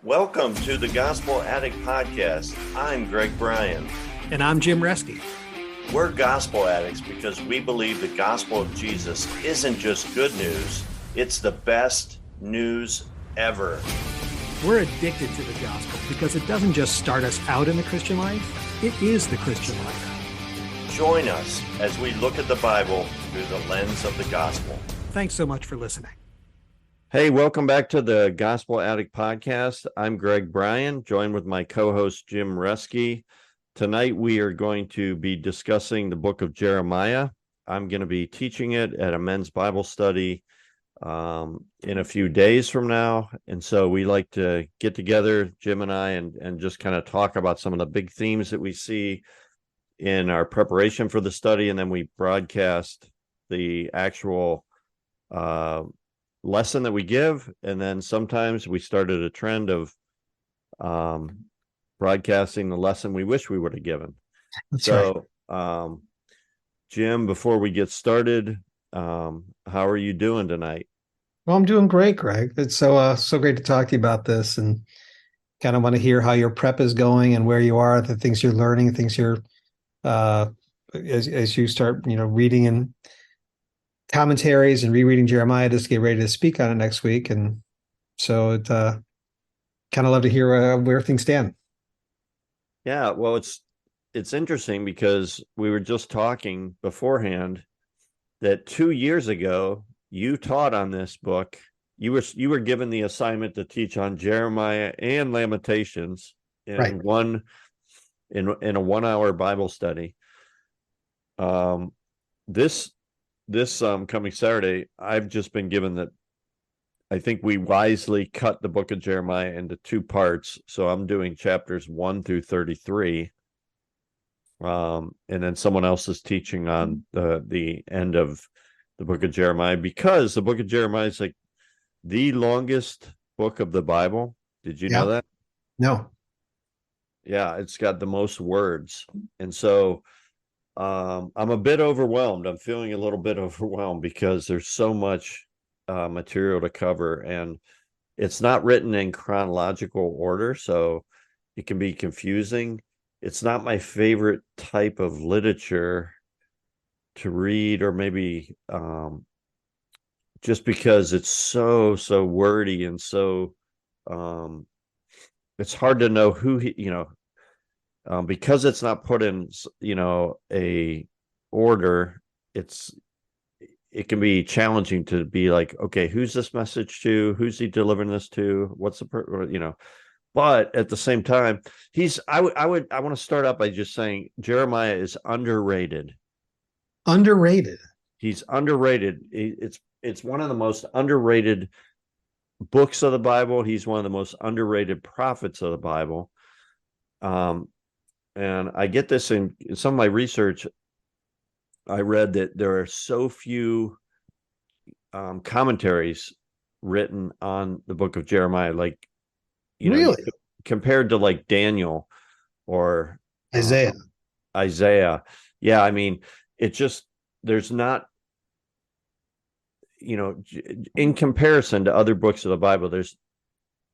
Welcome to the Gospel Addict Podcast. I'm Bryan. And I'm Jim Reske. We're gospel addicts because we believe the gospel of Jesus isn't just good news, it's the best news ever. We're addicted to the gospel because it doesn't just start us out in the Christian life, it is the Christian life. Join us as we look at the Bible through the lens of the gospel. Thanks so much for listening. Hey, welcome back to the Gospel Addict Podcast. I'm Bryan, joined with my co-host Jim Reske. Tonight we are going to be discussing the book of Jeremiah. I'm going to be teaching it at a men's Bible study in a few days from now. And so we like to get together, Jim and I, and just kind of talk about some of the big themes that we see in our preparation for the study. And then we broadcast the actual lesson that we give, and then sometimes we started a trend of broadcasting the lesson we wish we would have given. That's so right. Jim, before we get started, how are you doing tonight? Well, I'm doing great, Greg. It's so great to talk to you about this, and kind of want to hear how your prep is going and where you are, the things you're learning, things you're as you start reading and commentaries and rereading Jeremiah just to get ready to speak on it next week. And so it kind of love to hear where things stand. Yeah, well, it's interesting because we were just talking beforehand that 2 years ago you taught on this book. You were given the assignment to teach on Jeremiah and Lamentations in Right. in a 1 hour Bible study. This coming Saturday, I've just been given that I think we wisely cut the book of Jeremiah into two parts. So I'm doing chapters 1 through 33. And then someone else is teaching on the end of the book of Jeremiah, because the book of Jeremiah is like the longest book of the Bible. Did you know that? No. Yeah, it's got the most words. And so I'm a bit overwhelmed. I'm feeling a little bit overwhelmed because there's so much material to cover, and it's not written in chronological order, so it can be confusing. It's not my favorite type of literature to read, or maybe just because it's so wordy and so it's hard to know who because it's not put in, a order. It can be challenging to be like, okay, who's this message to? Who's he delivering this to? What's the But at the same time, I want to start out by just saying Jeremiah is underrated. Underrated. He's underrated. It's one of the most underrated books of the Bible. He's one of the most underrated prophets of the Bible. And I get this in some of my research. I read that there are so few commentaries written on the book of Jeremiah, like, Really? compared to like Daniel or Isaiah. Yeah, I mean, it just, there's not, in comparison to other books of the Bible,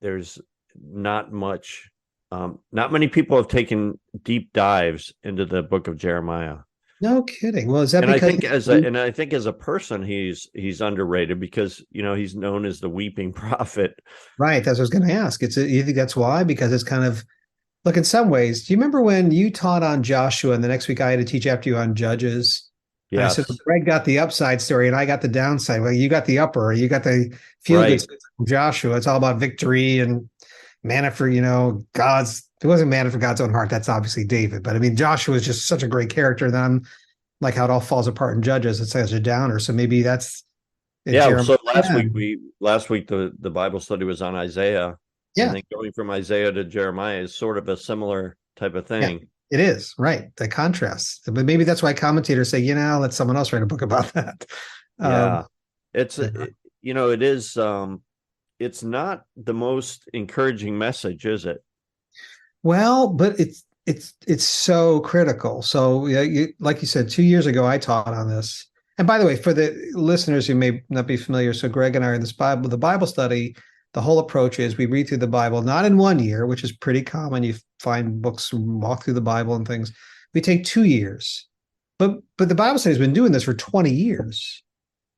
there's not much. Not many people have taken deep dives into the book of Jeremiah. No kidding. Well, is that And because I think as a person, he's underrated because he's known as the weeping prophet. Right? That's what I was going to ask. You think that's why? Because it's kind of, look, in some ways. Do you remember when you taught on Joshua, and the next week I had to teach after you on Judges? Yeah. I said, Greg got the upside story and I got the downside. Well, you got the upper. You got the feel good story from Joshua. It's all about victory and manna for, God's. It wasn't manna for God's own heart. That's obviously David. But I mean, Joshua is just such a great character. Then I'm like how it all falls apart in Judges. It's such a downer. So maybe that's. Yeah. So last week the Bible study was on Isaiah. Yeah. And then going from Isaiah to Jeremiah is sort of a similar type of thing. Yeah, it is, right. The contrast. But maybe that's why commentators say, let someone else write a book about that. Yeah. It is. It's not the most encouraging message, is it? Well, but it's so critical. So like you said, 2 years ago, I taught on this. And by the way, for the listeners who may not be familiar, so Greg and I are in the Bible study. the whole approach is we read through the Bible, not in 1 year, which is pretty common. You find books, walk through the Bible and things. We take 2 years. But the Bible study has been doing this for 20 years,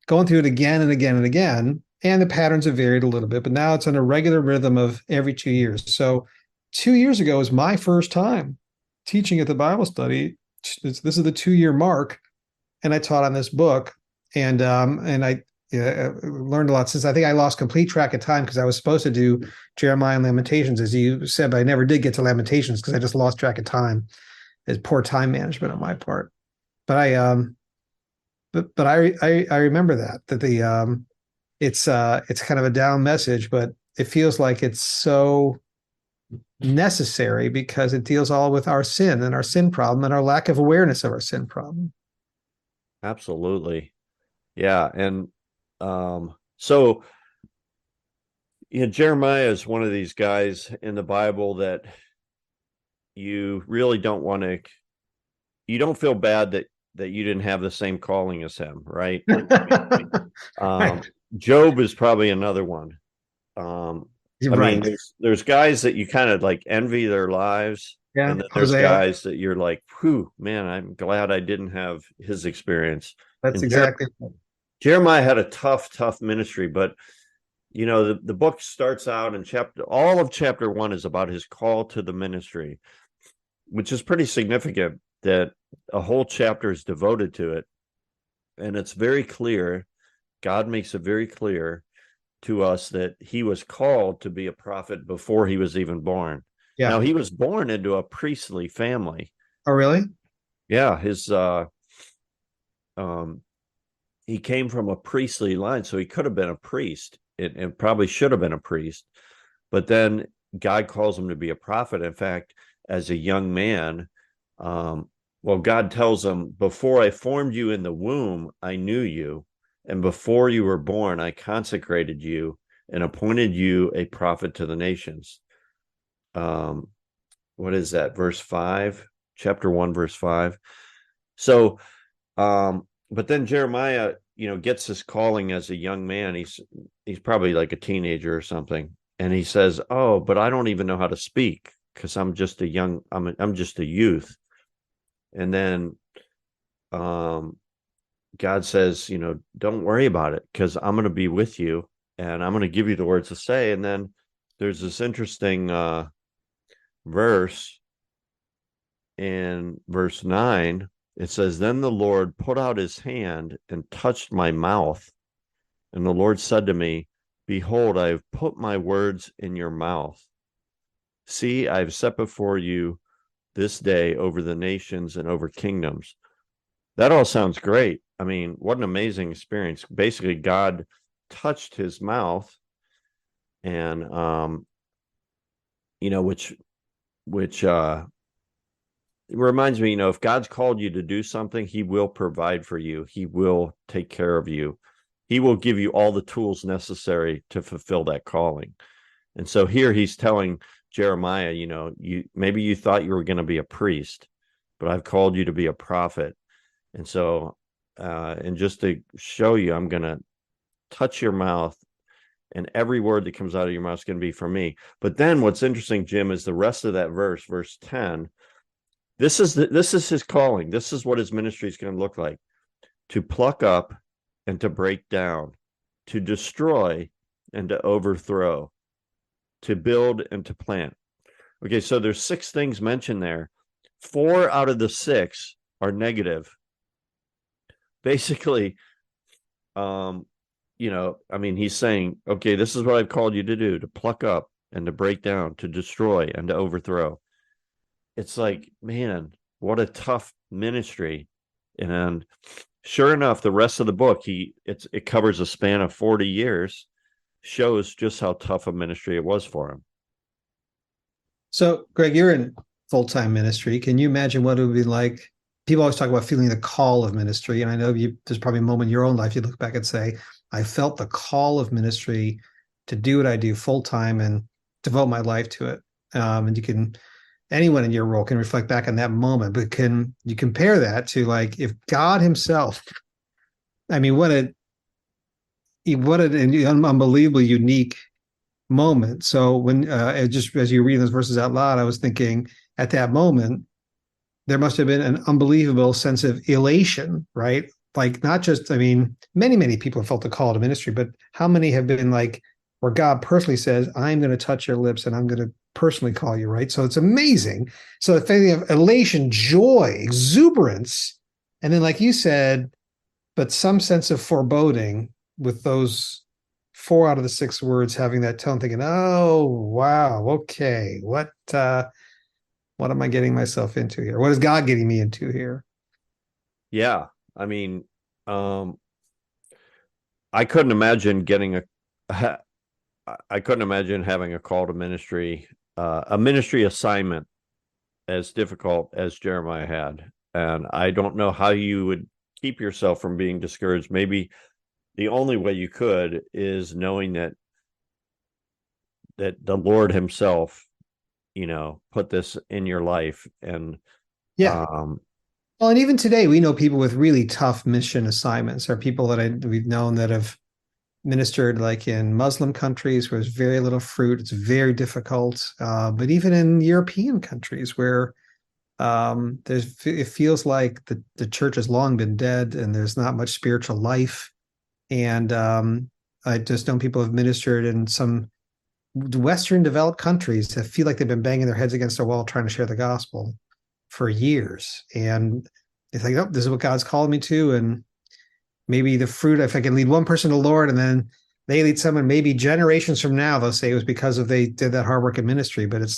going through it again and again and again. And the patterns have varied a little bit, but now it's on a regular rhythm of every 2 years. So 2 years ago was my first time teaching at the Bible study. This is the 2-year mark. And I taught on this book, and I learned a lot. Since I think I lost complete track of time because I was supposed to do Jeremiah and Lamentations, as you said, but I never did get to Lamentations because I just lost track of time. It's poor time management on my part. But I remember that it's kind of a down message, but it feels like it's so necessary because it deals all with our sin and our sin problem and our lack of awareness of our sin problem. Absolutely. Yeah. And so Jeremiah is one of these guys in the Bible that you really don't want to, you don't feel bad that you didn't have the same calling as him, right? Job is probably another one. Right. Mean, there's guys that you kind of like envy their lives. Yeah. And then there's guys that you're like, whew, man, I'm glad I didn't have his experience. That's and exactly. Jeremiah had a tough ministry, but the book starts out in all of chapter 1 is about his call to the ministry, which is pretty significant that a whole chapter is devoted to it. And it's very clear. God makes it very clear to us that he was called to be a prophet before he was even born. Yeah. Now, he was born into a priestly family. Oh, really? Yeah. He came from a priestly line, so he could have been a priest and probably should have been a priest. But then God calls him to be a prophet. In fact, as a young man, God tells him, before I formed you in the womb, I knew you. And before you were born, I consecrated you and appointed you a prophet to the nations. What is that? Verse 5, chapter 1, verse 5. So, but then Jeremiah, gets his calling as a young man. He's probably like a teenager or something. And he says, oh, but I don't even know how to speak because I'm just I'm just a youth. And then, God says, don't worry about it because I'm going to be with you and I'm going to give you the words to say. And then there's this interesting verse in verse 9. It says, then the Lord put out his hand and touched my mouth. And the Lord said to me, behold, I have put my words in your mouth. See, I have set before you this day over the nations and over kingdoms. That all sounds great. I mean, what an amazing experience. Basically, God touched his mouth and, which it reminds me, if God's called you to do something, he will provide for you. He will take care of you. He will give you all the tools necessary to fulfill that calling. And so here he's telling Jeremiah, maybe you thought you were going to be a priest, but I've called you to be a prophet. And so, and just to show you, I'm going to touch your mouth and every word that comes out of your mouth is going to be from me. But then what's interesting, Jim, is the rest of that verse, verse 10. This is his calling. This is what his ministry is going to look like: to pluck up and to break down, to destroy and to overthrow, to build and to plant. Okay, so there's 6 things mentioned there. 4 out of the 6 are negative. Basically, he's saying, okay, this is what I've called you to do: to pluck up and to break down, to destroy and to overthrow. It's like, man, what a tough ministry. And sure enough, the rest of the book, it covers a span of 40 years, shows just how tough a ministry it was for him. So, Greg, you're in full-time ministry. Can you imagine what it would be like? People always talk about feeling the call of ministry. And I know there's probably a moment in your own life you look back and say, I felt the call of ministry to do what I do full-time and devote my life to it. And anyone in your role can reflect back on that moment, but can you compare that to, like, if God himself, I mean, what an unbelievably unique moment. So when just as you read those verses out loud, I was thinking at that moment, there must have been an unbelievable sense of elation, right? Like not just, I mean, many people have felt the call to ministry, but how many have been like where God personally says, I'm going to touch your lips and I'm going to personally call you, right? So it's amazing. So the feeling of elation, joy, exuberance, and then like you said, but some sense of foreboding with those 4 out of the 6 words having that tone, thinking, oh wow, okay, what am I getting myself into here? What is God getting me into here? Yeah. I mean, I couldn't imagine I couldn't imagine having a call to ministry, a ministry assignment as difficult as Jeremiah had. And I don't know how you would keep yourself from being discouraged. Maybe the only way you could is knowing that the Lord himself, put this in your life. And Yeah. Well, and even today, we know people with really tough mission assignments. There are people that we've known that have ministered like in Muslim countries where there's very little fruit. It's very difficult. But even in European countries where it feels like the church has long been dead and there's not much spiritual life. And I just know people have ministered in some Western developed countries that feel like they've been banging their heads against a wall trying to share the gospel for years. And it's like, oh, this is what God's called me to. And maybe the fruit, if I can lead one person to the Lord and then they lead someone, maybe generations from now, they'll say it was because they did that hard work in ministry, but it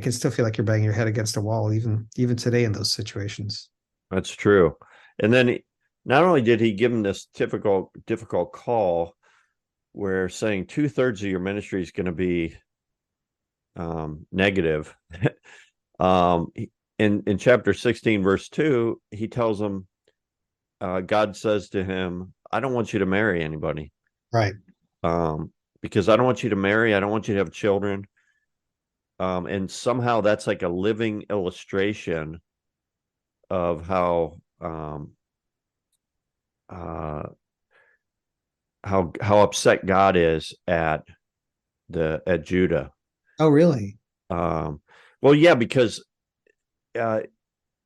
can still feel like you're banging your head against a wall, even today in those situations. That's true. And then not only did he give him this difficult call, where saying 2/3 of your ministry is going to be negative. In chapter 16, verse 2, he tells him, God says to him, I don't want you to marry anybody. Right. Because I don't want you to marry. I don't want you to have children. And somehow that's like a living illustration of how upset God is at Judah. Oh, really? Well, yeah, because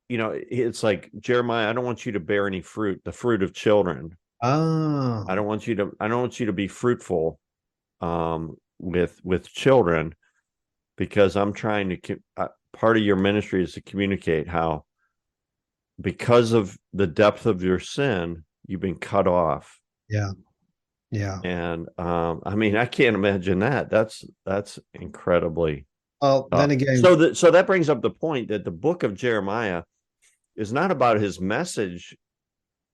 it's like, Jeremiah, I don't want you to bear any fruit, the fruit of children. Oh. I don't want you to be fruitful with children, because I'm trying to part of your ministry is to communicate how, because of the depth of your sin, you've been cut off. Yeah. And I mean, I can't imagine that. That's incredibly. Well, then again, so that brings up the point that the book of Jeremiah is not about his message,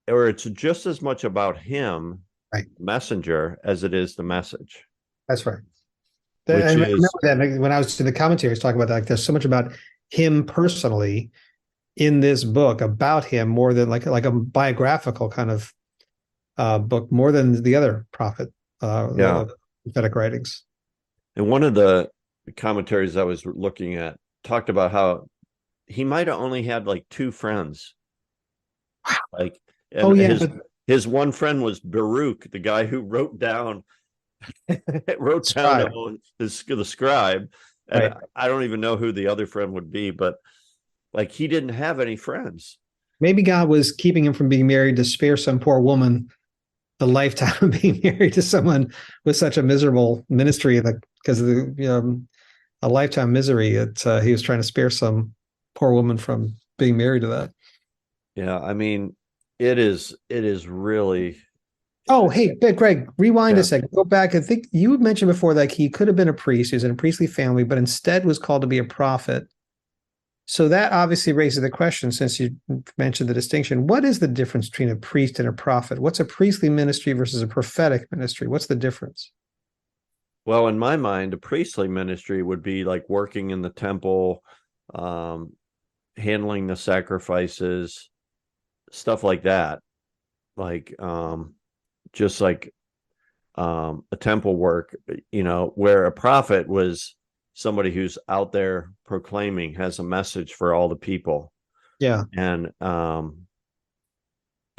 or it's just as much about him, right, messenger, as it is the message. That's right. I remember that when I was in the commentary, I was talking about that. Like, there's so much about him personally in this book, about him, more than like a biographical kind of book, more than the other prophetic writings. And one of the commentaries I was looking at talked about how he might have only had like 2 friends. Like, his one friend was Baruch, the guy who wrote down the scribe. And right. I don't even know who the other friend would be, but like, he didn't have any friends. Maybe God was keeping him from being married to spare some poor woman the lifetime of being married to someone with such a miserable ministry, because of a lifetime misery. He was trying to spare some poor woman from being married to that. Yeah, I mean, it is really. Oh, hey, Greg, rewind a second. Go back. I think you had mentioned before that he could have been a priest. He was in a priestly family, but instead was called to be a prophet. So that obviously raises the question, since you mentioned the distinction, what is the difference between a priest and a prophet? What's a priestly ministry versus a prophetic ministry? What's the difference? Well, in my mind, a priestly ministry would be like working in the temple, handling the sacrifices, stuff like that. Like, just like a temple work, where a prophet was somebody who's out there proclaiming, has a message for all the people. Yeah. And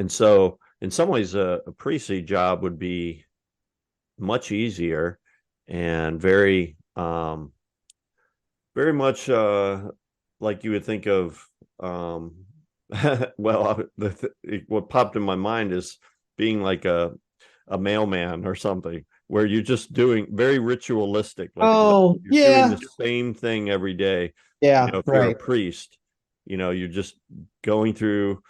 so in some ways, a priestly job would be much easier, and very much like you would think of. Well, what popped in my mind is being like a mailman or something, where you're just doing very ritualistic, like Oh, you're doing yeah. the same thing every day. Yeah, If you're a right. priest, you're just going through,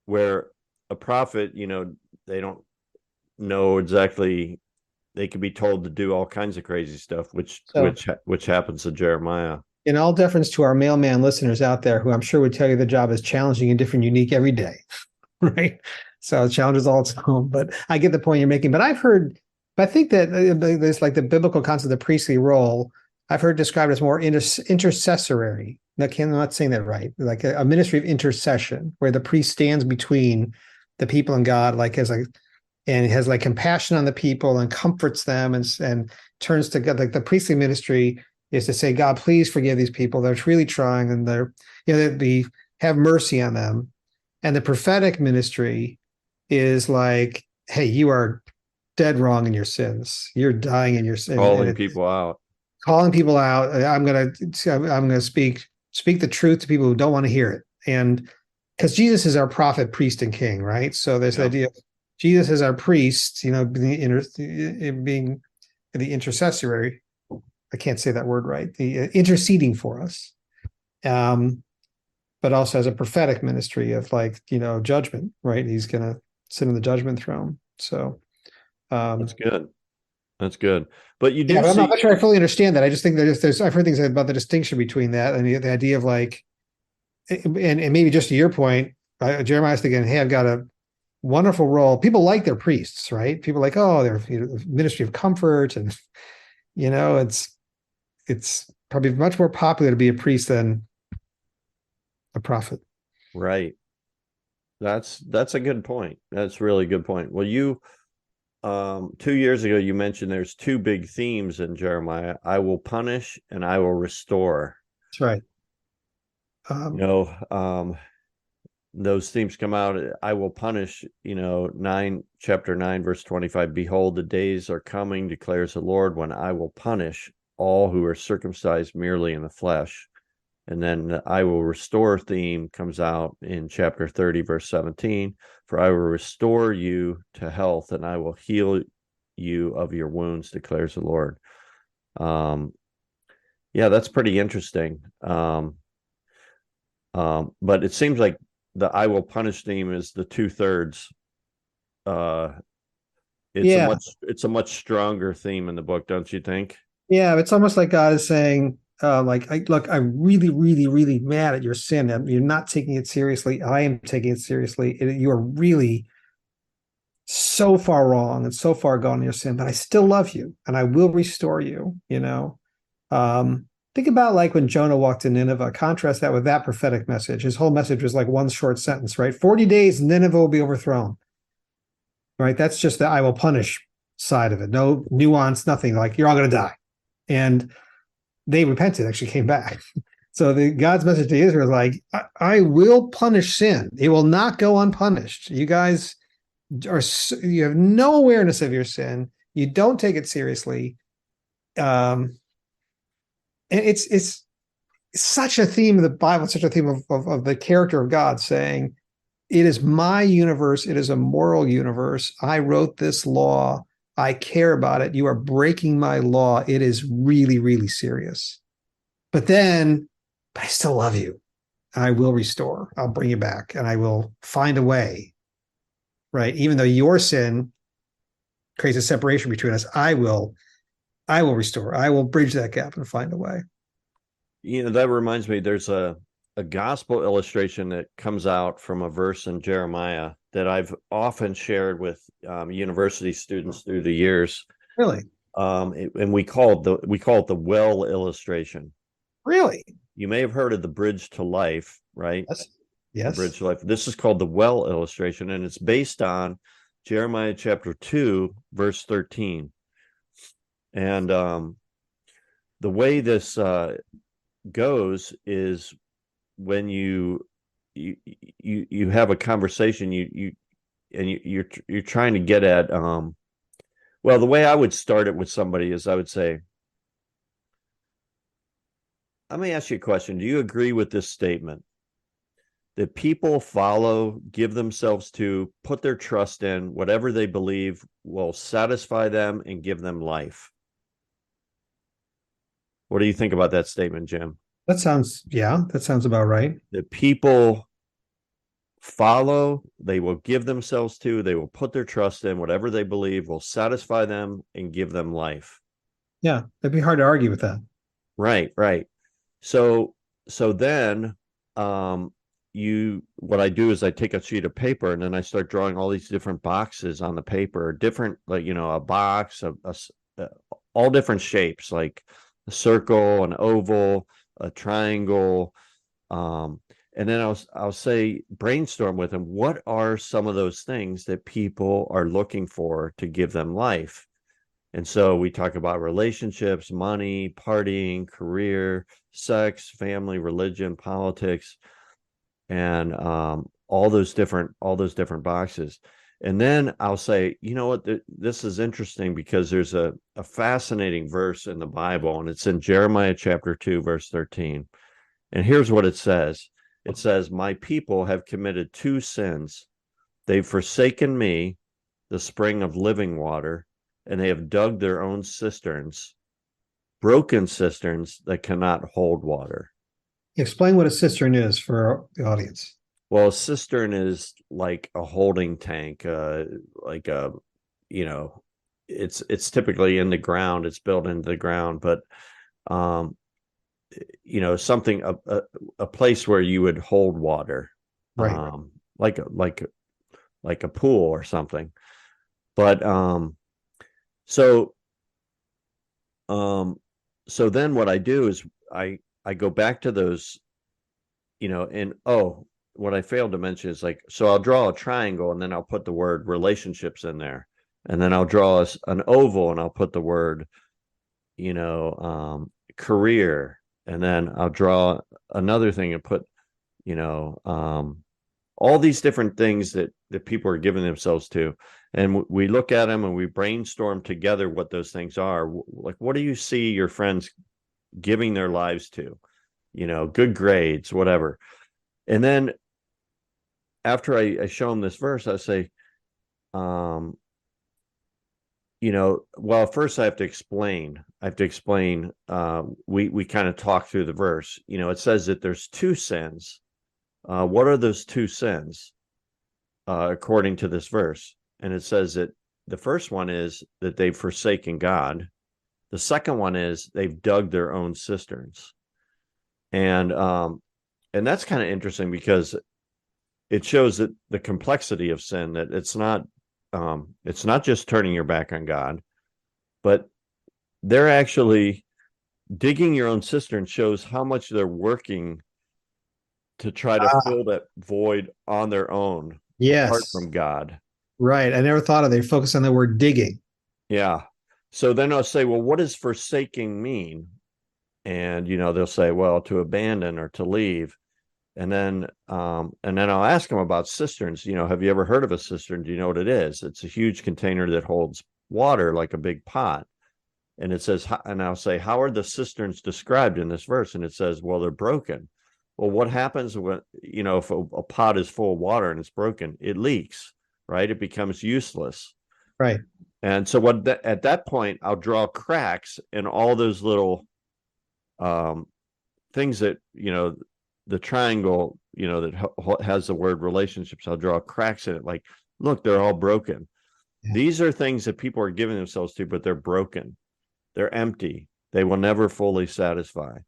where a prophet, they don't know exactly. They could be told to do all kinds of crazy stuff, which So, happens to Jeremiah. in all deference to our mailman listeners out there, who I'm sure would tell you the job is challenging and different, unique every day, right? So challenges all its own. But I get the point you're making. But I think that there's like the biblical concept of the priestly role. I've heard described as more intercessory. I'm not saying that right. Like a ministry of intercession, where the priest stands between the people and God, and has like compassion on the people and comforts them, and turns to God. Like the priestly ministry is to say, God, please forgive these people. They're really trying, and have mercy on them. And the prophetic ministry is like, hey, you are dead wrong in your sins. You're dying in your sin. Calling people out. Calling people out. I'm gonna speak the truth to people who don't want to hear it. And because Jesus is our prophet, priest, and king, right? So there's the idea of Jesus is our priest, being the intercessory. I can't say that word right. The interceding for us. But also has a prophetic ministry of judgment, right? He's going to sit on the judgment throne. So That's good. That's good. But you do but I'm see. not sure I fully understand that. I just think that I've heard things about the distinction between that and the idea of and maybe just to your point, Jeremiah's thinking, hey, I've got a wonderful role. People like their priests, right? People like, oh, they're ministry of comfort, and it's probably much more popular to be a priest than a prophet. Right. That's a good point. That's really good point. Well, 2 years ago you mentioned there's two big themes in Jeremiah: I will punish and I will restore. That's right. Those themes come out. I will punish, chapter 9 verse 25: behold, the days are coming, declares the Lord, when I will punish all who are circumcised merely in the flesh. And then the I will restore theme comes out in chapter 30 verse 17: for I will restore you to health and I will heal you of your wounds, declares the Lord. Yeah, that's pretty interesting. But it seems like the I will punish theme is the 2/3. It's a much stronger theme in the book, don't you think? Yeah, it's almost like God is saying, I'm really, really, really mad at your sin. You're not taking it seriously. I am taking it seriously. You are really so far wrong and so far gone in your sin, but I still love you and I will restore you. Think about like when Jonah walked to Nineveh. Contrast that with that prophetic message. His whole message was like one short sentence, right? 40 days, Nineveh will be overthrown. Right? That's just the I will punish side of it. No nuance, nothing. Like you're all going to die. And they repented, actually came back. So God's message to Israel is like, I will punish sin. It will not go unpunished. You guys you have no awareness of your sin. You don't take it seriously. And it's such a theme of the Bible, such a theme of the character of God, saying, it is my universe. It is a moral universe. I wrote this law. I care about it. You are breaking my law. It is really, really serious. But I still love you. I will restore. I'll bring you back and I will find a way. Right? Even though your sin creates a separation between us, I will restore. I will bridge that gap and find a way. That reminds me, there's a gospel illustration that comes out from a verse in Jeremiah that I've often shared with university students through the years. Really? And we call it the well illustration. Really? You may have heard of the bridge to life, right? Yes. The bridge to life. This is called the well illustration, and it's based on Jeremiah chapter 2, verse 13. And the way this goes is when you have a conversation, you're trying to get at Well, the way I would start it with somebody is I would say, let me ask you a question. Do you agree with this statement that people follow, give themselves to, put their trust in, whatever they believe will satisfy them and give them life? What do you think about that statement, Jim? That sounds about right. That people follow, they will give themselves to, they will put their trust in, whatever they believe will satisfy them and give them life. Yeah, it'd be hard to argue with that. Right, right. So then what I do is I take a sheet of paper and then I start drawing all these different boxes on the paper, different, like, a box of all different shapes, like a circle, an oval, a triangle. And then I'll say, brainstorm with them. What are some of those things that people are looking for to give them life? And so we talk about relationships, money, partying, career, sex, family, religion, politics, and all those different boxes. And then I'll say, you know what, this is interesting because there's a fascinating verse in the Bible, and it's in Jeremiah chapter 2, verse 13. And here's what it says. It says, my people have committed two sins. They've forsaken me, the spring of living water, and they have dug their own cisterns, broken cisterns that cannot hold water. Explain what a cistern is for the audience. Well, a cistern is like a holding tank, it's typically in the ground. It's built into the ground, but something, a place where you would hold water, right? Like a pool or something. But so then what I do is I go back to those, and what I failed to mention is, like, so I'll draw a triangle and then I'll put the word relationships in there, and then I'll draw an oval and I'll put the word, career, and then I'll draw another thing and put, all these different things that people are giving themselves to. And we look at them and we brainstorm together what those things are. Like, what do you see your friends giving their lives to? Good grades, whatever. And then after I show them this verse, I say, well, first I have to explain. We kind of talk through the verse. It says that there's two sins. What are those two sins, according to this verse? And it says that the first one is that they've forsaken God. The second one is they've dug their own cisterns. And that's kind of interesting because it shows that the complexity of sin, that it's not just turning your back on God, but they're actually digging your own cistern. Shows how much they're working to try to fill that void on their own, apart from God. Right. I never thought of they focus on the word digging. Yeah. So then I'll say, well, what does forsaking mean? And, they'll say, well, to abandon or to leave. And then I'll ask them about cisterns. Have you ever heard of a cistern? Do you know what it is? It's a huge container that holds water, like a big pot. And it says, and I'll say, how are the cisterns described in this verse? And it says, well, they're broken. Well, what happens when, if a pot is full of water and it's broken? It leaks, right? It becomes useless. Right. And so at that point, I'll draw cracks in all those little things that, the triangle, that has the word relationships. I'll draw cracks in it. Like, look, they're all broken. Yeah. These are things that people are giving themselves to, but they're broken. They're empty. They will never fully satisfy.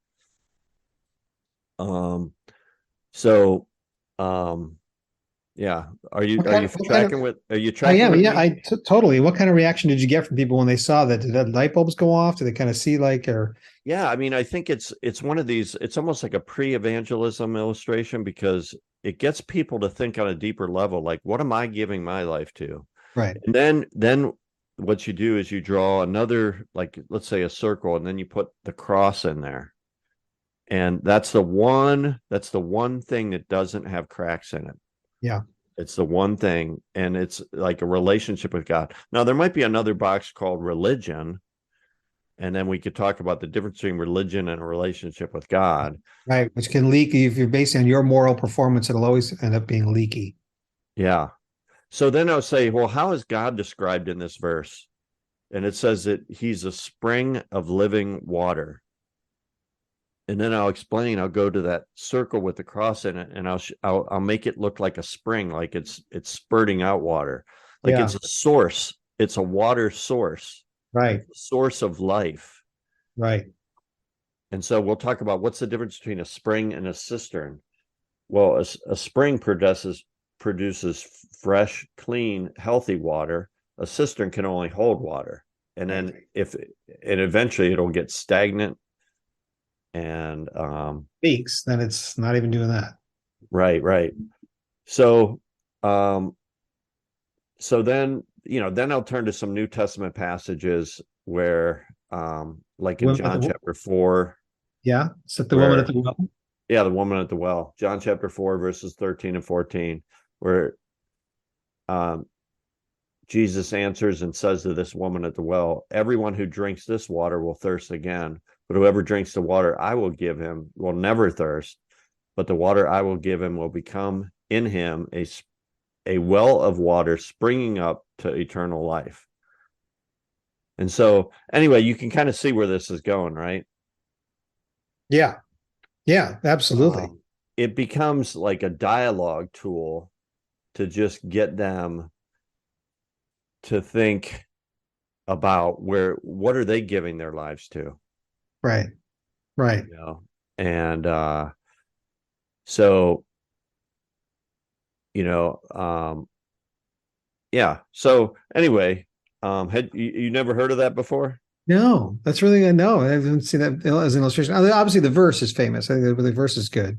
Yeah. Are you tracking? I am. Yeah, totally. What kind of reaction did you get from people when they saw that? Did the light bulbs go off? Did they kind of see or? Yeah. I mean, I think it's one of these, it's almost like a pre-evangelism illustration, because it gets people to think on a deeper level. Like, what am I giving my life to? Right. And then what you do is you draw another, like, let's say a circle, and then you put the cross in there. And that's the one thing that doesn't have cracks in it. Yeah. It's the one thing, and it's like a relationship with God. Now, there might be another box called religion, and then we could talk about the difference between religion and a relationship with God. Right, which can leak. If you're based on your moral performance, it'll always end up being leaky. Yeah. So then I'll say, well, how is God described in this verse? And it says that he's a spring of living water. And then I'll explain, I'll go to that circle with the cross in it, and I'll make it look like a spring, like it's spurting out water. Like it's a source. It's a water source. Right. Source of life. Right. And so we'll talk about what's the difference between a spring and a cistern. Well, a spring produces fresh, clean, healthy water. A cistern can only hold water. And then eventually it'll get stagnant and leaks, then it's not even doing that. Right. So then, then I'll turn to some New Testament passages where like in John chapter 4. Yeah. So the woman at the well. Yeah, the woman at the well. John chapter 4, verses 13 and 14, where Jesus answers and says to this woman at the well, everyone who drinks this water will thirst again, but whoever drinks the water I will give him will never thirst, but the water I will give him will become in him a well of water springing up to eternal life. And so anyway, you can kind of see where this is going, right? Yeah, absolutely. It becomes like a dialogue tool to just get them to think about what are they giving their lives to? Right. And so, yeah. So anyway, had you never heard of that before? No, that's really good. No, I haven't seen that as an illustration. Obviously, the verse is famous. I think the verse is good,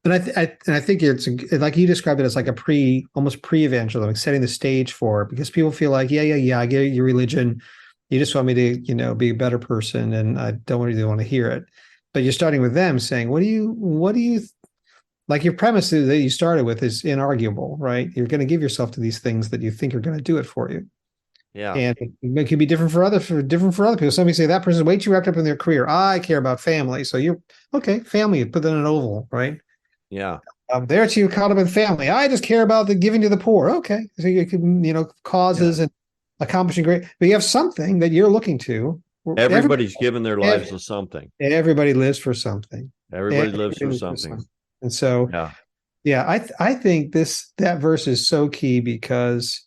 and I think it's like you described it as like almost pre-evangelism, like setting the stage for it, because people feel like, yeah, I get your religion. You just want me to, be a better person, and I don't really want to hear it. But you're starting with them saying, what do you like? Your premise that you started with is inarguable, right? You're going to give yourself to these things that you think are going to do it for you. Yeah. And it could be different for other people. Somebody say that person's way too wrapped up in their career. I care about family. So you're okay. Family, put that in an oval, right? Yeah. They're too caught up in family. I just care about the giving to the poor. Okay. So you can, causes and accomplishing great, but you have something that you're looking to. Everybody's given their lives to something. Everybody lives for something. Everybody lives for something. And so, I think that verse is so key because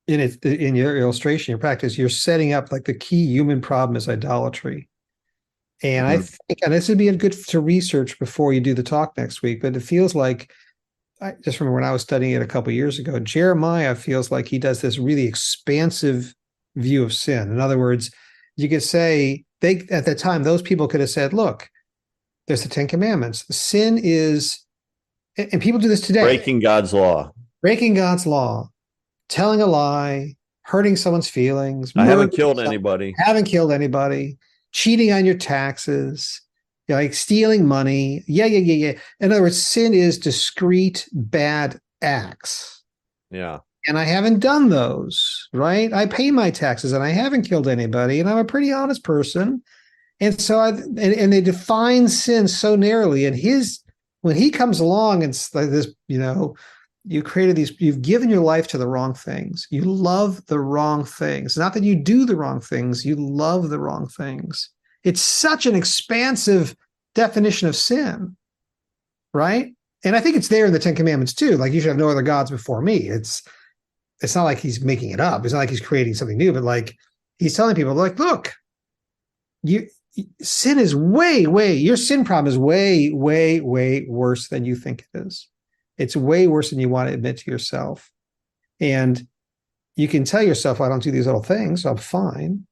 in your illustration, your practice, you're setting up like the key human problem is idolatry. And I think, and this would be good to research before you do the talk next week, but it feels like, I just remember when I was studying it a couple of years ago, Jeremiah feels like he does this really expansive view of sin. In other words, you could say at the time, those people could have said, look, there's the 10 Commandments. Sin is, and people do this today. Breaking God's law. Telling a lie, hurting someone's feelings. I haven't killed anybody. Cheating on your taxes, like stealing money. Yeah. In other words, sin is discrete bad acts. Yeah. And I haven't done those, right? I pay my taxes and I haven't killed anybody and I'm a pretty honest person. And so and they define sin so narrowly. And when he comes along and it's like this, you created you've given your life to the wrong things. You love the wrong things. Not that you do the wrong things, you love the wrong things. It's such an expansive definition of sin, right? And I think it's there in the 10 Commandments too. Like you should have no other gods before me. It's not like he's making it up. It's not like he's creating something new, but like he's telling people like, look, sin is your sin problem is way, way, way worse than you think it is. It's way worse than you want to admit to yourself. And you can tell yourself, I don't do these little things, so I'm fine.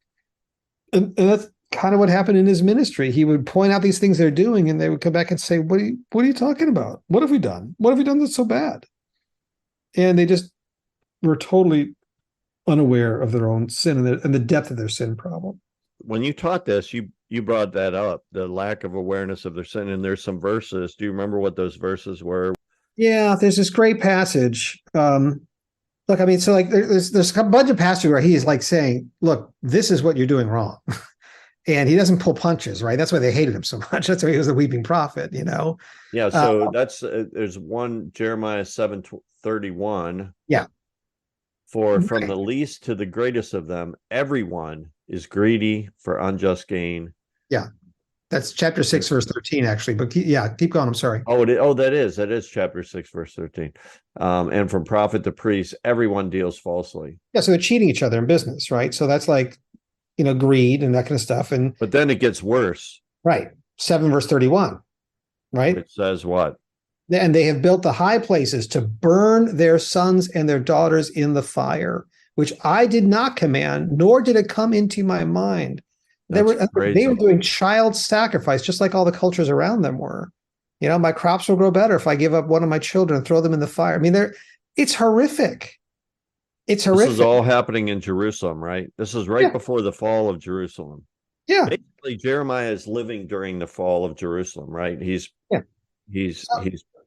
And that's kind of what happened in his ministry. He would point out these things they're doing, and they would come back and say, what are you talking about? What have we done? What have we done that's so bad? And they just were totally unaware of their own sin and the depth of their sin problem. When you taught this, you brought that up, the lack of awareness of their sin, and there's some verses. Do you remember what those verses were? Yeah, there's this great passage. Look, I mean, so like there's a bunch of passages where he is like saying, "Look, this is what you're doing wrong," and he doesn't pull punches, right? That's why they hated him so much. That's why he was the weeping prophet, you know. Yeah, so that's there's one Jeremiah 7:31. Yeah, For from the least to the greatest of them, everyone is greedy for unjust gain. yeah, that's chapter 6, verse 13, actually. But keep going. I'm sorry. That is chapter 6, verse 13. And from prophet to priest, everyone deals falsely. Yeah, so they're cheating each other in business, right? So that's like, greed and that kind of stuff. But then it gets worse. Right, 7 verse 31, right? It says what? And they have built the high places to burn their sons and their daughters in the fire, which I did not command, nor did it come into my mind. They were doing child sacrifice, just like all the cultures around them were. My crops will grow better if I give up one of my children and throw them in the fire. I mean, it's horrific. It's horrific. This is all happening in Jerusalem, right? This is right before the fall of Jerusalem. Yeah. Basically, Jeremiah is living during the fall of Jerusalem, right? He's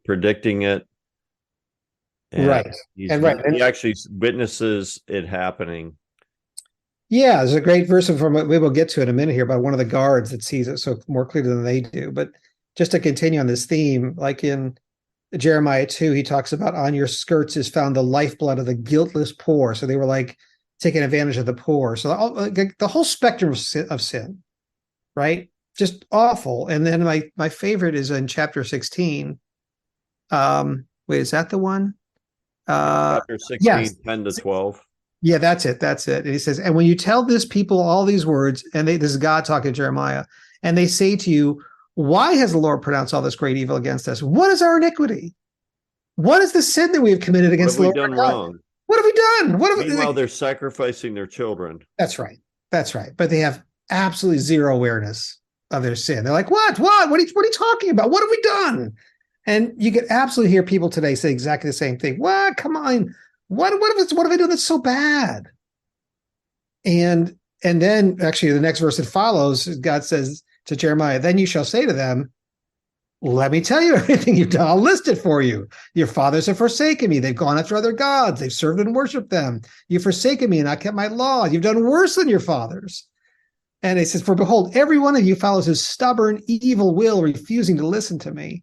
predicting it. And he actually witnesses it happening. Yeah, there's a great verse from we will get to in a minute here about one of the guards that sees it so more clearly than they do. But just to continue on this theme, like in Jeremiah 2, he talks about on your skirts is found the lifeblood of the guiltless poor. So they were like taking advantage of the poor. So the whole spectrum of sin, right? Just awful. And then my favorite is in chapter 16. Wait, is that the one? Chapter 16, 10 to 12. Yeah, that's it. And he says, and when you tell this people all these words, and this is God talking to Jeremiah, and they say to you, why has the Lord pronounced all this great evil against us? What is our iniquity? What is the sin that we have committed against the Lord? What have we done wrong? What have we done? Meanwhile, they're sacrificing their children. That's right. But they have absolutely zero awareness of their sin. They're like, what? What are you talking about? What have we done? And you can absolutely hear people today say exactly the same thing. What? Come on. What have I done that's so bad? And then actually the next verse that follows, God says to Jeremiah, then you shall say to them, let me tell you everything you've done. I'll list it for you. Your fathers have forsaken me. They've gone after other gods. They've served and worshiped them. You've forsaken me and not kept my law. You've done worse than your fathers. And it says, for behold, every one of you follows his stubborn, evil will, refusing to listen to me.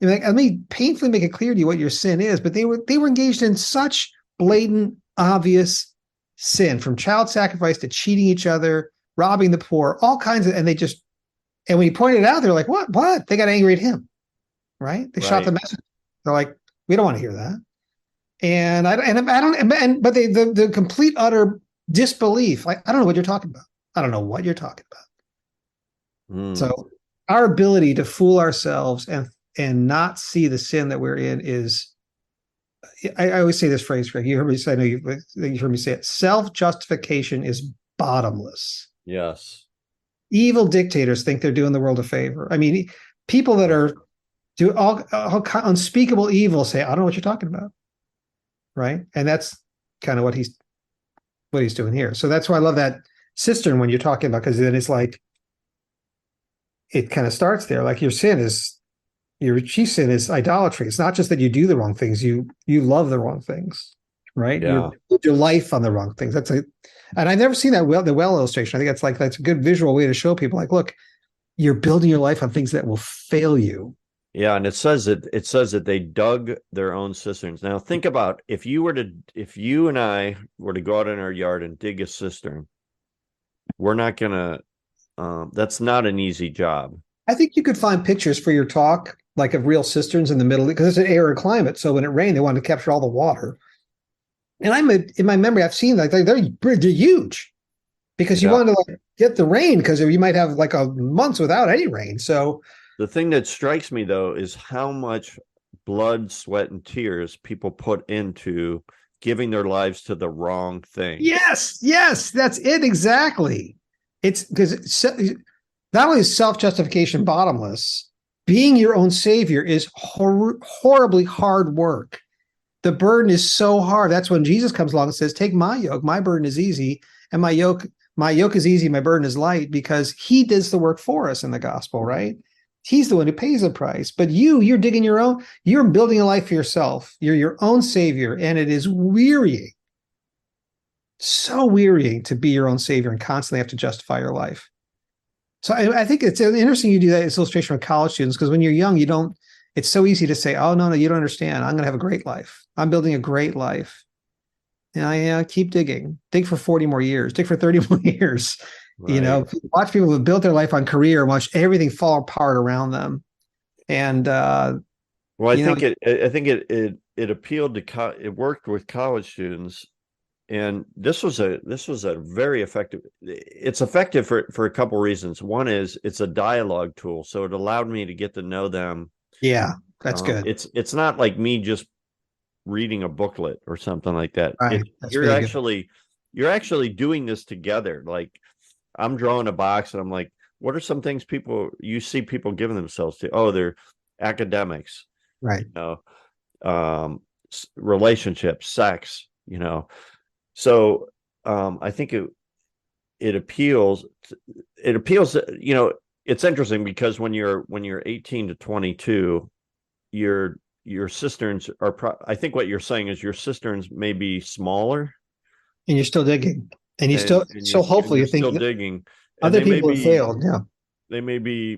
Let me painfully make it clear to you what your sin is. But they were engaged in such blatant, obvious sin, from child sacrifice to cheating each other, robbing the poor, all kinds of, and when he pointed it out, they're like, what? They got angry at him, right? They shot the messenger. They're like, we don't want to hear that. But the complete, utter disbelief. Like, I don't know what you're talking about. I don't know what you're talking about. So our ability to fool ourselves and not see the sin that we're in is, I always say this phrase, Greg. You heard me say, I know you heard me say it. Self-justification is bottomless. Yes. Evil dictators think they're doing the world a favor. I mean, people that are do all unspeakable evil say, I don't know what you're talking about. Right. And that's kind of what he's doing here. So that's why I love that cistern when you're talking about, because then it's like, it kind of starts there. Like your chief sin is idolatry. It's not just that you do the wrong things, you love the wrong things, right? Yeah. You build your life on the wrong things. And I've never seen the well illustration. I think that's a good visual way to show people, like, look, you're building your life on things that will fail you. Yeah, and it says that they dug their own cisterns. Now think about if you and I were to go out in our yard and dig a cistern, we're not gonna that's not an easy job. I think you could find pictures for your talk, like of real cisterns in the middle, because it's an arid climate. So when it rained, they wanted to capture all the water. And in my memory, I've seen they're huge, because you want to get the rain, because you might have like a month without any rain. So the thing that strikes me though is how much blood, sweat, and tears people put into giving their lives to the wrong thing. Yes, that's it exactly. It's because not only is self-justification bottomless, being your own savior is horribly hard work. The burden is so hard. That's when Jesus comes along and says, take my yoke. My burden is easy, and my yoke is easy. My burden is light, because he does the work for us in the gospel, right? He's the one who pays the price. But you're digging your own, you're building a life for yourself. You're your own savior. And it is wearying, so wearying to be your own savior and constantly have to justify your life. So I think it's interesting you do that as illustration with college students, because when you're young, it's so easy to say, oh, no, you don't understand. I'm going to have a great life. I'm building a great life. And I keep digging, dig for 40 more years, dig for 30 more years. Right. Watch people who built their life on career, watch everything fall apart around them. And I think it appealed to it worked with college students, and this was a very effective. It's effective for a couple reasons. One is it's a dialogue tool, so it allowed me to get to know them. Yeah, that's good. It's not like me just reading a booklet or something like that. Right. You're actually doing this together. Like, I'm drawing a box and I'm like, what are some things you see people giving themselves to? Oh, they're academics, right? Relationships, sex, So I think it appeals. It's interesting because when you're 18 to 22, your cisterns are. I think what you're saying is your cisterns may be smaller, and you're still digging. And hopefully you think still digging. Other people have failed. Yeah. They may be,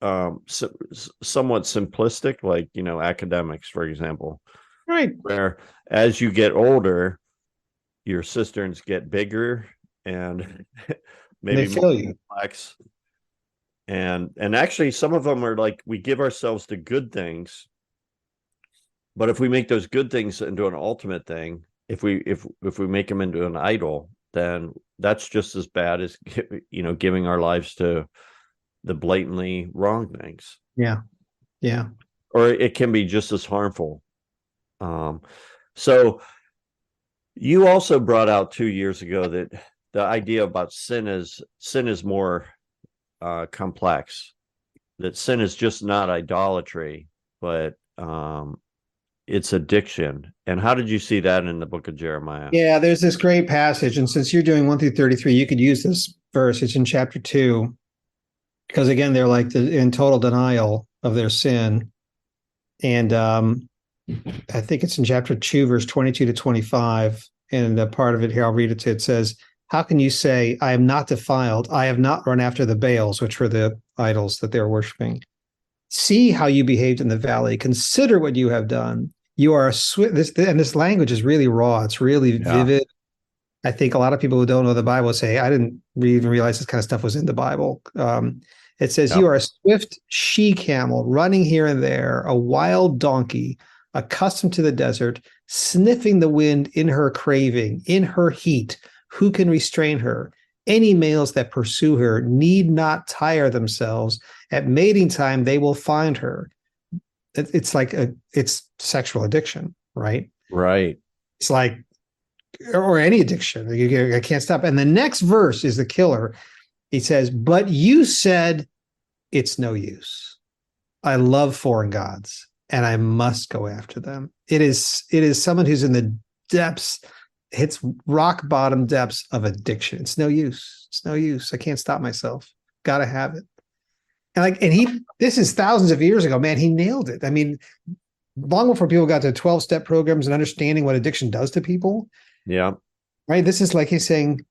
somewhat simplistic, like, academics, for example. Right. Where as you get older, your cisterns get bigger and maybe more complex. And actually some of them are like, we give ourselves to good things, but if we make those good things into an ultimate thing, if we make them into an idol, then that's just as bad as giving our lives to the blatantly wrong things. Yeah. Or it can be just as harmful. So you also brought out 2 years ago that the idea about sin is more complex. That sin is just not idolatry, but it's addiction. And how did you see that in the book of Jeremiah? Yeah, there's this great passage. And since you're doing 1 through 33, you could use this verse. It's in chapter 2. Because again, they're like in total denial of their sin. And I think it's in chapter 2, verse 22 to 25. And a part of it here, I'll read it to you. It says, how can you say, I am not defiled? I have not run after the Baals, which were the idols that they were worshiping. See how you behaved in the valley. Consider what you have done. You are this language is really raw. It's really vivid. I think a lot of people who don't know the Bible say, I didn't even realize this kind of stuff was in the Bible. It says, you are a swift she-camel running here and there, a wild donkey, accustomed to the desert, sniffing the wind in her craving, in her heat. Who can restrain her? Any males that pursue her need not tire themselves. At mating time, they will find her. It's like it's sexual addiction, right? Right. It's like, or any addiction. I can't stop. And the next verse is the killer. He says, but you said it's no use. I love foreign gods and I must go after them. It is someone who's in the depths, hits rock bottom depths of addiction. It's no use. It's no use. I can't stop myself. Got to have it. This is thousands of years ago, man, he nailed it. I mean, long before people got to 12-step programs and understanding what addiction does to people. Yeah. Right. This is like he's saying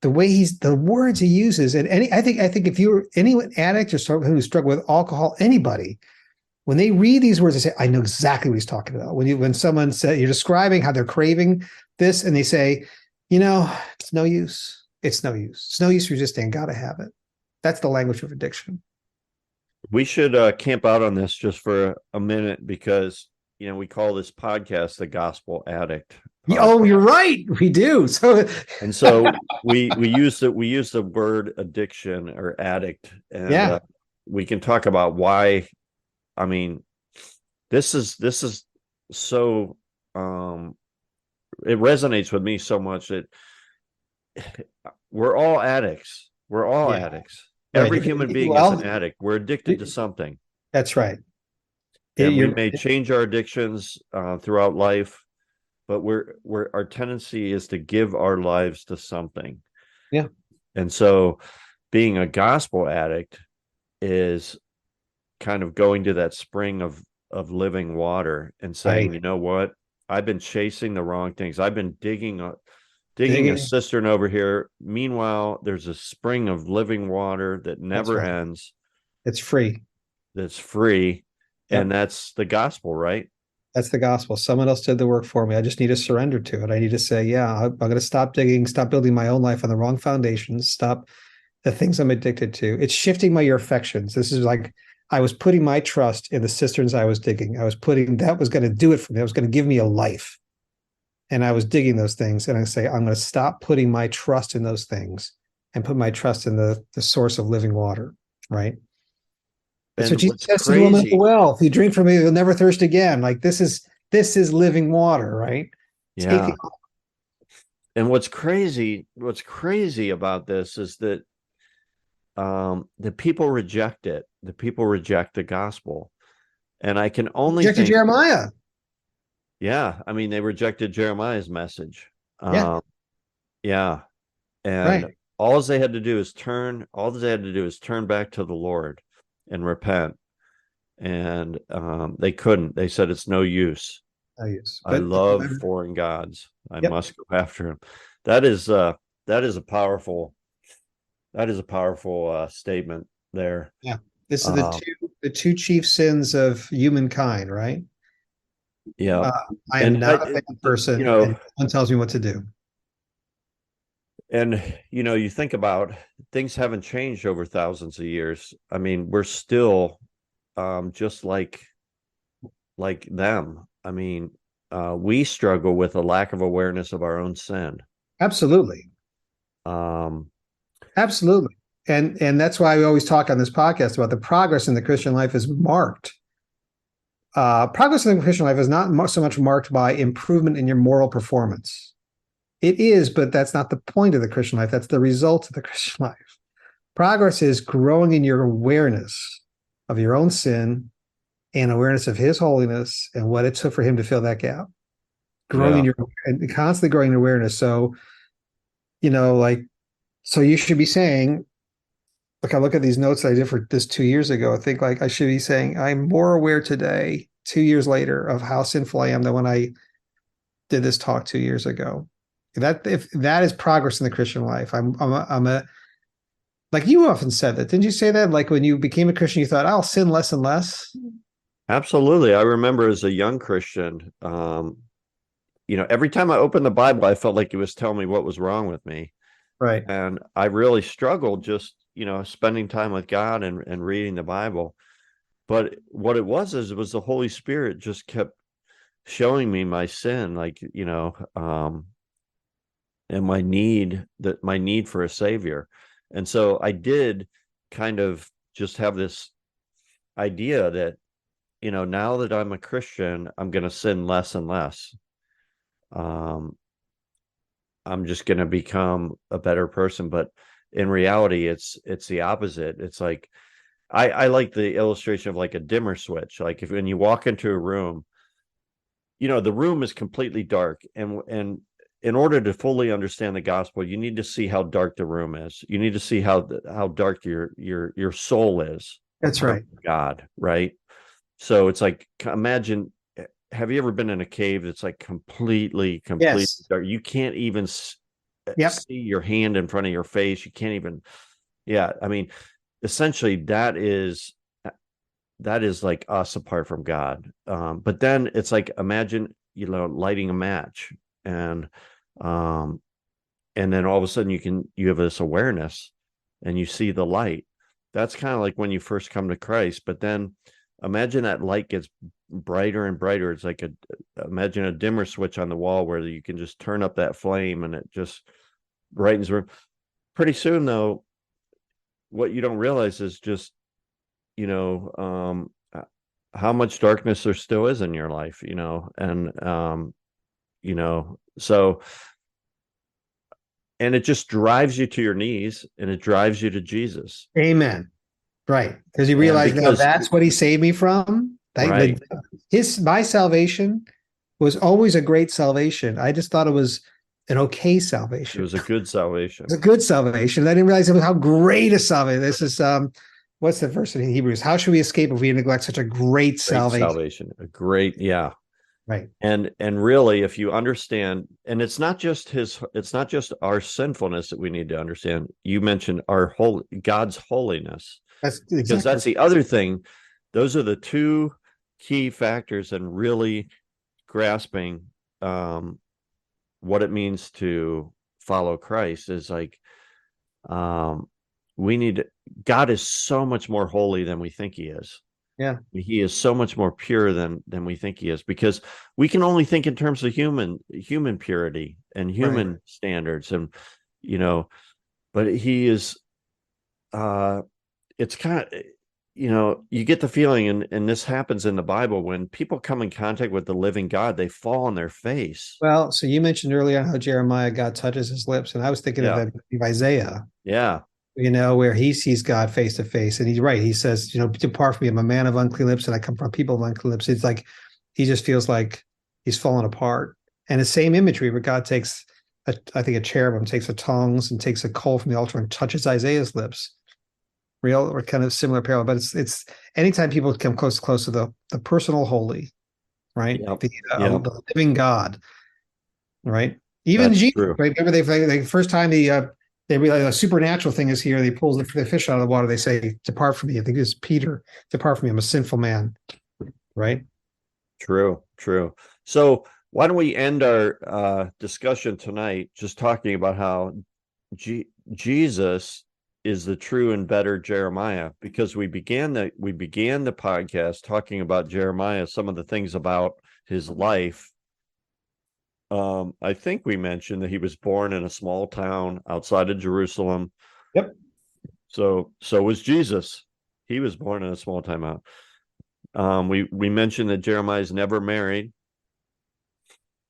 the words he uses. And I think if you're any addict or someone who struggle with alcohol, anybody, when they read these words, they say, I know exactly what he's talking about. When someone says, you're describing how they're craving this and they say, it's no use. It's no use. It's no use resisting. Got to have it. That's the language of addiction. We should camp out on this just for a minute because, we call this podcast the Gospel Addict podcast. Oh, you're right. We do. So we use the word addiction or addict, and we can talk about why. I mean, this is so it resonates with me so much that we're all addicts. We're all addicts. Every human being is an addict. We're addicted to something. That's right. And we may change our addictions throughout life, but our tendency is to give our lives to something. Yeah. And so being a gospel addict is kind of going to that spring of living water and saying, you know what, I've been chasing the wrong things. I've been digging a cistern over here. Meanwhile, there's a spring of living water that never ends. It's free. That's free. Yep. And that's the gospel, right? That's the gospel. Someone else did the work for me. I just need to surrender to it. I need to say, yeah, I'm going to stop digging, stop building my own life on the wrong foundations, stop the things I'm addicted to. It's shifting my affections. This is like I was putting my trust in the cisterns I was digging. That was going to do it for me. That was going to give me a life. And I was digging those things. And I say, I'm going to stop putting my trust in those things and put my trust in the source of living water, right? That's what Jesus says to the woman at the well. If you drink from it, you'll never thirst again. Like this is living water, right? Yeah. And what's crazy about this is that the people reject it. The people reject the gospel. And I can only rejected Jeremiah. Yeah. I mean, they rejected Jeremiah's message. Yeah. And all they had to do is turn back to the Lord and repent. And they couldn't. They said it's no use. No use. I love foreign gods. I must go after him. That is a powerful statement there. Yeah. This is the two chief sins of humankind, right? Yeah. I am not a bad person. And one tells me what to do. And, you think about things haven't changed over thousands of years. I mean, we're still just like them. I mean, we struggle with a lack of awareness of our own sin. Absolutely. Absolutely. And that's why we always talk on this podcast about the progress in the Christian life is marked. Progress in the Christian life is not so much marked by improvement in your moral performance. It is, but that's not the point of the Christian life. That's the result of the Christian life. Progress is growing in your awareness of your own sin and awareness of his holiness and what it took for him to fill that gap. Growing and constantly growing in awareness. So, so you should be saying, look, I look at these notes I did for this 2 years ago. I think I should be saying, I'm more aware today, 2 years later, of how sinful I am than when I did this talk 2 years ago. If that is progress in the Christian life, I'm like you often said that. Didn't you say that? Like when you became a Christian, you thought, I'll sin less and less. Absolutely. I remember as a young Christian, every time I opened the Bible, I felt like it was telling me what was wrong with me. Right. And I really struggled just, spending time with God and reading the Bible. But what it was the Holy Spirit just kept showing me my sin, and my need for a savior. And so I did kind of just have this idea that, now that I'm a Christian, I'm going to sin less and less. I'm just going to become a better person. But in reality, it's the opposite. It's like, I like the illustration of like a dimmer switch. Like when you walk into a room, the room is completely dark, and in order to fully understand the gospel, you need to see how dark the room is. You need to see how dark your soul is. That's right. God, right? So it's like, imagine, have you ever been in a cave that's like completely dark? You can't even see your hand in front of your face. You can't even, I mean, essentially that is like us apart from God. But then it's like, imagine, lighting a match, and then all of a sudden you have this awareness and you see the light. That's kind of like when you first come to Christ. But then imagine that light gets brighter and brighter. It's like imagine a dimmer switch on the wall where you can just turn up that flame and it just brightens the room. Pretty soon though, what you don't realize is just, how much darkness there still is in your life, and so, and it just drives you to your knees, and it drives you to Jesus. Amen. Right. Because you realize now that's what he saved me from. Right. My salvation was always a great salvation. I just thought it was an okay salvation. It was a good salvation. It was a good salvation. I didn't realize how great a salvation. This is what's the verse in Hebrews? How should we escape if we neglect such a great salvation? A great, yeah. Right. And really, if you understand, and it's not just our sinfulness that we need to understand. You mentioned God's holiness. That's Because exactly. that's the other thing. Those are the two key factors in really grasping what it means to follow Christ. Is like God is so much more holy than we think he is. Yeah. He is so much more pure than we think he is, because we can only think in terms of human purity and human standards, and but he is it's kind of, you get the feeling, and this happens in the Bible, when people come in contact with the living God, they fall on their face. Well, so you mentioned earlier how Jeremiah, God touches his lips, and I was thinking of Isaiah. Yeah. Where he sees God face to face, and he's right. He says, depart from me, I'm a man of unclean lips, and I come from people of unclean lips. It's like he just feels like he's fallen apart. And the same imagery where God takes, I think, a cherubim takes the tongs and takes a coal from the altar and touches Isaiah's lips. Real or kind of similar parallel, but it's anytime people come close to the personal holy, right? Yep. The living God, right? Even That's Jesus, true. right? Remember, the first time they realize a supernatural thing is here. They pull the fish out of the water. They say, "Depart from me." I think it's Peter. "Depart from me. I'm a sinful man." Right. True. So why don't we end our discussion tonight just talking about how Jesus is the true and better Jeremiah, because we began the podcast talking about Jeremiah, some of the things about his life. I think we mentioned that he was born in a small town outside of Jerusalem. Yep. So was Jesus. He was born in a small town out. We mentioned that Jeremiah's never married.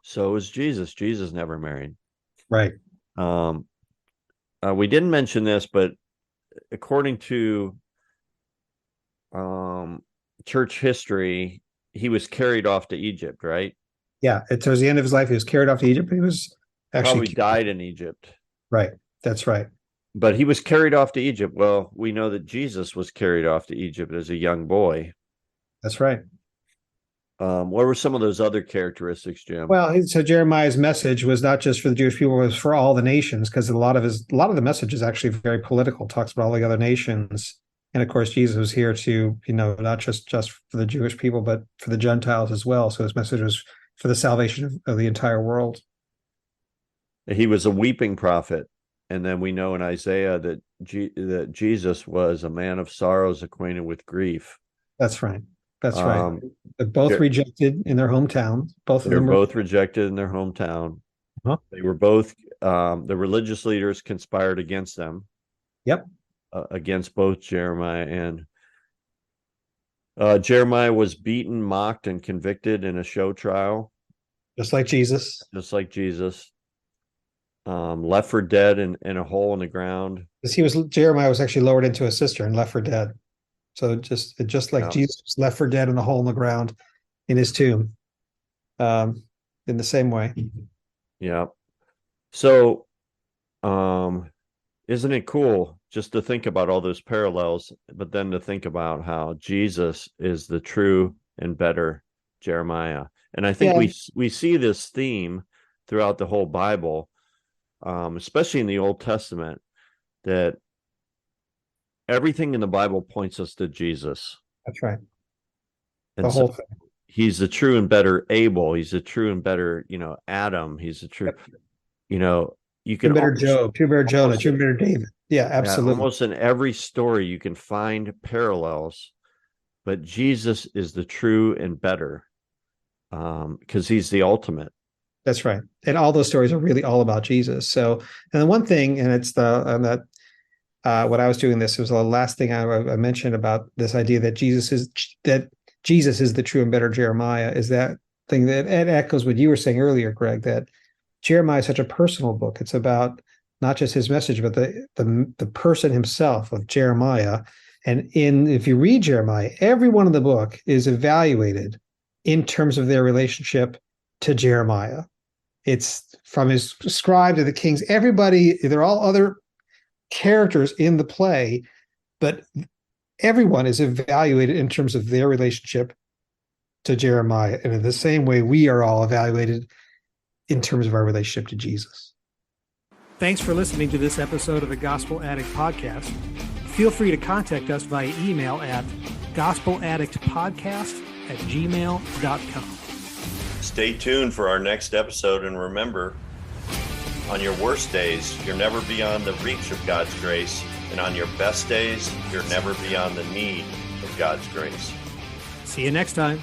So was Jesus. Jesus never married. Right. We didn't mention this, but according to church history, he was carried off to Egypt, right? Yeah, towards the end of his life, he was carried off to Egypt, but he was actually probably died in Egypt. Right. That's right. But he was carried off to Egypt. Well, we know that Jesus was carried off to Egypt as a young boy. That's right. What were some of those other characteristics, Jim? Well, so Jeremiah's message was not just for the Jewish people; it was for all the nations, because a lot of the message is actually very political. Talks about all the other nations, and of course, Jesus was here to, not just for the Jewish people, but for the Gentiles as well. So his message was for the salvation of the entire world. He was a weeping prophet, and then we know in Isaiah that that Jesus was a man of sorrows, acquainted with grief. That's right. That's right. But both rejected in their hometown. They were both rejected in their hometown. Uh-huh. They were both, the religious leaders conspired against them. Yep. Against both Jeremiah and Jeremiah was beaten, mocked, and convicted in a show trial. Just like Jesus. Left for dead in a hole in the ground. Jeremiah was actually lowered into a cistern, left for dead. So just like Jesus was left for dead in a hole in the ground in his tomb, in the same way. Yeah. So, isn't it cool just to think about all those parallels, but then to think about how Jesus is the true and better Jeremiah? And I think we see this theme throughout the whole Bible, especially in the Old Testament, that everything in the Bible points us to Jesus. That's right. And the whole thing. He's the true and better Abel. He's the true and better, Adam. He's the true, you can better Job, true better Jonah, true better David. Yeah, absolutely. Almost in every story you can find parallels, but Jesus is the true and better, because he's the ultimate. That's right. And all those stories are really all about Jesus. So, and the one thing, and it's when I was doing this, it was the last thing I mentioned about this idea that Jesus is the true and better Jeremiah, is that thing that it echoes what you were saying earlier, Greg, that Jeremiah is such a personal book. It's about not just his message, but the person himself of Jeremiah. And if you read Jeremiah, everyone in the book is evaluated in terms of their relationship to Jeremiah. It's from his scribe to the kings. Everybody, they're all other characters in the play, but everyone is evaluated in terms of their relationship to Jeremiah. And in the same way, we are all evaluated in terms of our relationship to Jesus. Thanks for listening to this episode of the Gospel Addict Podcast. Feel free to contact us via email at gospeladdictpodcast@gmail.com. Stay tuned for our next episode, and remember, on your worst days, you're never beyond the reach of God's grace, and on your best days, you're never beyond the need of God's grace. See you next time.